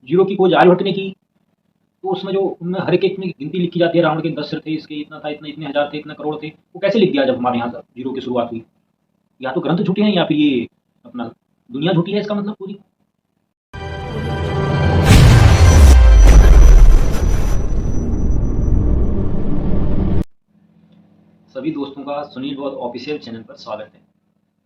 Zero की खोज आर्यभट्ट ने की। तो उसमें जो उनमें हर एक में गिनती लिखी जाती है, रावण के 10 सिर थे, इसके इतना था, इतने इतने हजार थे, इतने करोड़ थे, वो कैसे लिख दिया जब हमारे यहाँ से जीरो की शुरुआत हुई? या तो ग्रंथ झूठे हैं या फिर ये अपना दुनिया झूठी है, इसका मतलब पूरी। सभी दोस्तों का सुनील बौद्ध ऑफिशियल चैनल पर स्वागत है।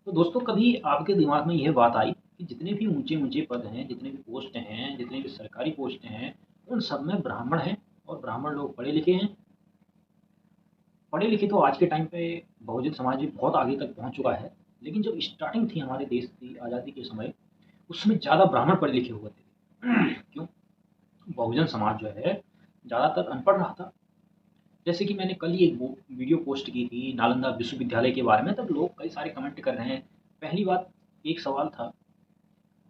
तो दोस्तों, कभी आपके दिमाग में यह बात आई कि जितने भी ऊंचे ऊंचे पद हैं, जितने भी पोस्ट हैं, जितने भी सरकारी पोस्ट हैं, उन सब में ब्राह्मण हैं और ब्राह्मण लोग पढ़े लिखे हैं। पढ़े लिखे तो आज के टाइम पे बहुजन समाज भी बहुत आगे तक पहुंच चुका है, लेकिन जब स्टार्टिंग थी हमारे देश की आज़ादी के समय, उसमें ज़्यादा ब्राह्मण पढ़े लिखे हुए थे। क्यों? बहुजन समाज जो है ज़्यादातर अनपढ़ रहा था। जैसे कि मैंने कल ही एक वीडियो पोस्ट की थी नालंदा विश्वविद्यालय के बारे में, तब लोग कई सारे कमेंट कर रहे हैं। पहली बात, एक सवाल था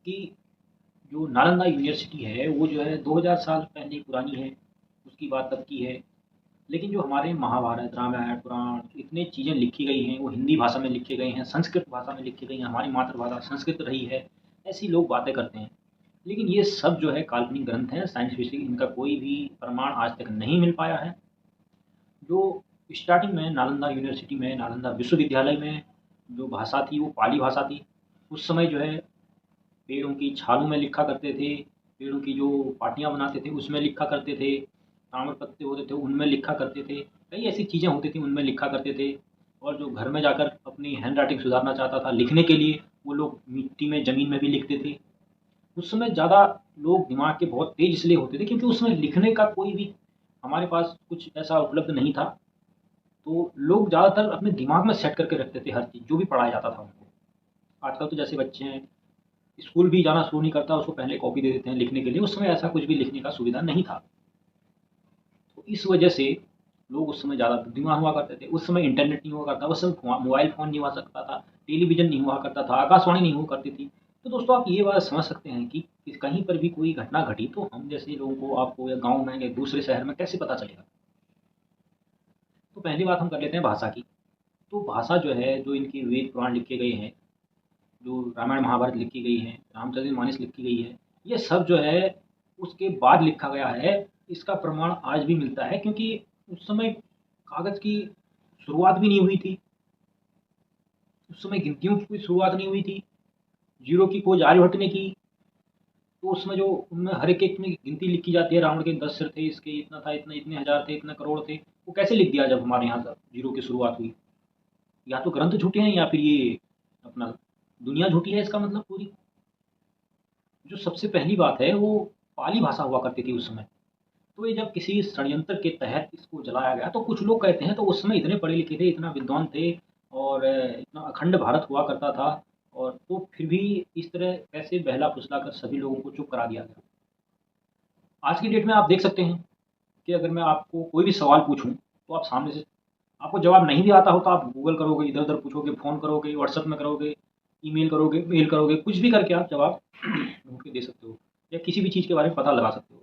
कि जो नालंदा यूनिवर्सिटी है वो जो है 2000 साल पहले पुरानी है, उसकी बात तब की है। लेकिन जो हमारे महाभारत, रामायण, पुराण, इतने चीज़ें लिखी गई हैं वो हिंदी भाषा में लिखी गई हैं, संस्कृत भाषा में लिखी गई हैं, हमारी मातृभाषा संस्कृत रही है, ऐसी लोग बातें करते हैं। लेकिन ये सब जो है काल्पनिक ग्रंथ हैं, साइंटिफिक इनका कोई भी प्रमाण आज तक नहीं मिल पाया है। जो स्टार्टिंग में नालंदा यूनिवर्सिटी में, नालंदा विश्वविद्यालय में जो भाषा थी वो पाली भाषा थी। उस समय जो है पेड़ों की छालों में लिखा करते थे, पेड़ों की जो पाटियाँ बनाते थे उसमें लिखा करते थे, ताम्र पत्ते होते थे उनमें लिखा करते थे, कई ऐसी चीज़ें होती थी उनमें लिखा करते थे। और जो घर में जाकर अपनी हैंड राइटिंग सुधारना चाहता था लिखने के लिए, वो लोग मिट्टी में, ज़मीन में भी लिखते थे। उस समय ज़्यादा लोग दिमाग के बहुत तेज इसलिए होते थे क्योंकि उस समय लिखने का कोई भी हमारे पास कुछ ऐसा उपलब्ध नहीं था। तो लोग ज़्यादातर अपने दिमाग में सेट करके रखते थे हर चीज़ जो भी पढ़ाया जाता था उनको। आजकल तो जैसे बच्चे हैं, स्कूल भी जाना शुरू नहीं करता, उसको पहले कॉपी दे देते हैं लिखने के लिए, उस समय ऐसा कुछ भी लिखने का सुविधा नहीं था। तो इस वजह से लोग उस समय ज़्यादा बुद्धिमान हुआ करते थे। उस समय इंटरनेट नहीं हुआ करता, उस समय मोबाइल फ़ोन नहीं हुआ सकता था, टेलीविज़न नहीं हुआ करता था, आकाशवाणी नहीं हुआ करती थी। तो दोस्तों, आप ये बात समझ सकते हैं कि कहीं पर भी कोई घटना घटी तो हम जैसे लोगों को, आपको या गाँव में या दूसरे शहर में कैसे पता चलेगा? तो पहली बात हम कर लेते हैं भाषा की। तो भाषा जो है, जो इनके वेद पुराण लिखे गए हैं, जो रामायण महाभारत लिखी गई है, रामचरितमानस लिखी गई है, ये सब जो है उसके बाद लिखा गया है। इसका प्रमाण आज भी मिलता है क्योंकि उस समय कागज़ की शुरुआत भी नहीं हुई थी, उस समय गिनतियों की कोई शुरुआत नहीं हुई थी। जीरो की खोज आर्यभट्ट ने की। तो उसमें जो उनमें हर एक में गिनती लिखी जाती है, रावण के 10 सिर थे, इसके इतना था, इतने इतने हजार थे, इतने करोड़ थे, वो कैसे लिख दिया जब हमारे यहाँ से जीरो की शुरुआत हुई? या तो ग्रंथ झूठे हैं या फिर ये अपना दुनिया झूठी है, इसका मतलब पूरी। जो सबसे पहली बात है वो पाली भाषा हुआ करती थी उस समय। तो ये जब किसी षड्यंत्र के तहत इसको जलाया गया तो कुछ लोग कहते हैं तो उस समय इतने पढ़े लिखे थे, इतना विद्वान थे और इतना अखंड भारत हुआ करता था, और तो फिर भी इस तरह कैसे बहला फुसला कर सभी लोगों को चुप करा दिया गया? आज की डेट में आप देख सकते हैं कि अगर मैं आपको कोई भी सवाल पूछूं तो आप सामने से, आपको जवाब नहीं भी आता हो तो आप गूगल करोगे, इधर उधर पूछोगे, फ़ोन करोगे, व्हाट्सएप में करोगे, ईमेल करोगे, मेल करोगे, कुछ भी करके आप जवाब ढूंढ के दे सकते हो या किसी भी चीज़ के बारे में पता लगा सकते हो।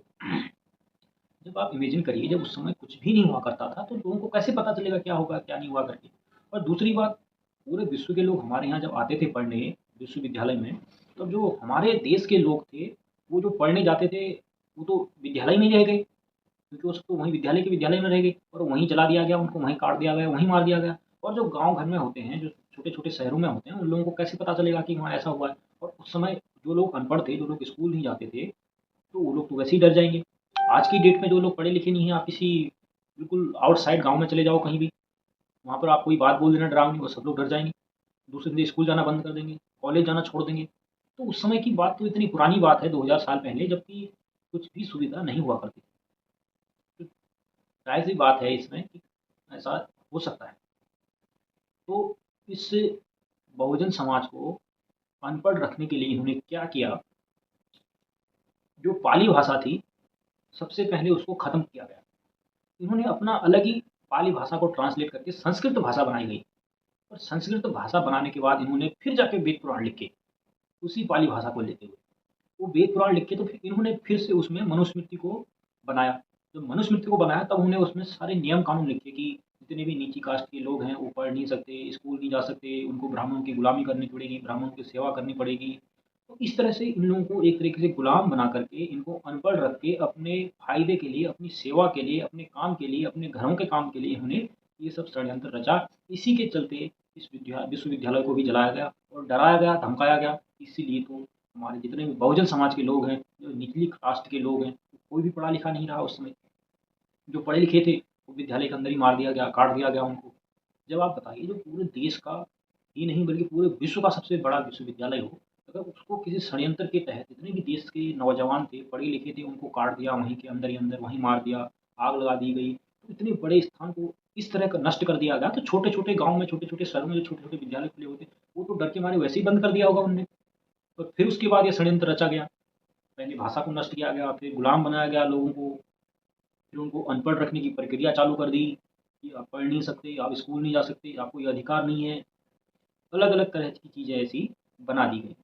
जब आप इमेजिन करिए, जब उस समय कुछ भी नहीं हुआ करता था तो लोगों को कैसे पता चलेगा क्या होगा क्या नहीं हुआ करके? और दूसरी बात, पूरे विश्व के लोग हमारे यहाँ जब आते थे पढ़ने विश्वविद्यालय में, तब जो हमारे देश के लोग थे वो जो पढ़ने जाते थे वो तो विद्यालय में ही रह गए, क्योंकि उसको वहीं विद्यालय के विद्यालय में रह गए और वहीं जला दिया गया, उनको वहीं काट दिया गया, वहीं मार दिया गया। और जो गांव घर में होते हैं, जो छोटे छोटे शहरों में होते हैं, उन लोगों को कैसे पता चलेगा कि वहाँ ऐसा हुआ है? और उस समय जो लोग अनपढ़ थे, जो लोग स्कूल नहीं जाते थे, तो वो लोग तो वैसे ही डर जाएँगे। आज की डेट में जो लोग पढ़े लिखे नहीं हैं, आप किसी बिल्कुल आउटसाइड गाँव में चले जाओ कहीं भी, वहाँ पर आप कोई बात बोल देना डरावनी, वो सब लोग डर जाएँगे। दूसरे दिन स्कूल जाना बंद कर देंगे, कॉलेज जाना छोड़ देंगे। तो उस समय की बात तो इतनी पुरानी बात है, 2000 साल पहले, जबकि कुछ भी सुविधा नहीं हुआ करती थी। तो ज़ाहिर-सी बात है इसमें कि ऐसा हो सकता है। तो इस बहुजन समाज को अनपढ़ रखने के लिए इन्होंने क्या किया, जो पाली भाषा थी, सबसे पहले उसको ख़त्म किया गया। इन्होंने अपना अलग ही पाली भाषा को ट्रांसलेट करके संस्कृत भाषा बनाई गई, और संस्कृत भाषा बनाने के बाद इन्होंने फिर जाके वेद पुराण लिखे, उसी पाली भाषा को लेते हुए। वो वेद पुराण लिख के तो फिर इन्होंने फिर से उसमें मनुस्मृति को बनाया। जब मनुस्मृति को बनाया तब उन्होंने उसमें सारे नियम कानून लिखे कि जितने भी नीची कास्ट के लोग हैं वो पढ़ नहीं सकते, स्कूल नहीं जा सकते, उनको ब्राह्मणों की गुलामी करनी पड़ेगी, ब्राह्मणों की सेवा करनी पड़ेगी। तो इस तरह से इन लोगों को एक तरीके से गुलाम बना करके, इनको अनपढ़ रख के अपने फ़ायदे के लिए, अपनी सेवा के लिए, अपने काम के लिए, अपने घरों के काम के लिए इन्होंने ये सब षड्यंत्र रचा। इसी के चलते इस विश्वविद्यालय को भी जलाया गया और डराया गया, धमकाया गया। इसीलिए तो हमारे जितने भी बहुजन समाज के लोग हैं, जो निचली कास्ट के लोग हैं, कोई भी पढ़ा लिखा नहीं रहा उस समय। जो पढ़े लिखे थे, वो विद्यालय के अंदर ही मार दिया गया, काट दिया गया उनको। जब आप बताइए जो पूरे देश का ही नहीं बल्कि पूरे विश्व का सबसे बड़ा विश्वविद्यालय हो, अगर उसको किसी षड्यंत्र के तहत जितने भी देश के नौजवान थे, पढ़े लिखे थे, उनको काट दिया वहीं के अंदर ही अंदर, वहीं मार दिया, आग लगा दी गई। तो इतने बड़े स्थान को इस तरह का नष्ट कर दिया गया, तो छोटे-छोटे गाँव में, छोटे-छोटे शहरों में जो छोटे-छोटे विद्यालय खुले होते, वो तो डर के मारे वैसे ही बंद कर दिया होगा उनने। और फिर उसके बाद ये षड्यंत्र रचा गया। पहले भाषा को नष्ट किया गया, फिर गुलाम बनाया गया लोगों को, फिर उनको अनपढ़ रखने की प्रक्रिया चालू कर दी कि आप पढ़ नहीं सकते, आप स्कूल नहीं जा सकते, आपको ये अधिकार नहीं है। अलग-अलग तरह की चीज़ें ऐसी बना दी गई।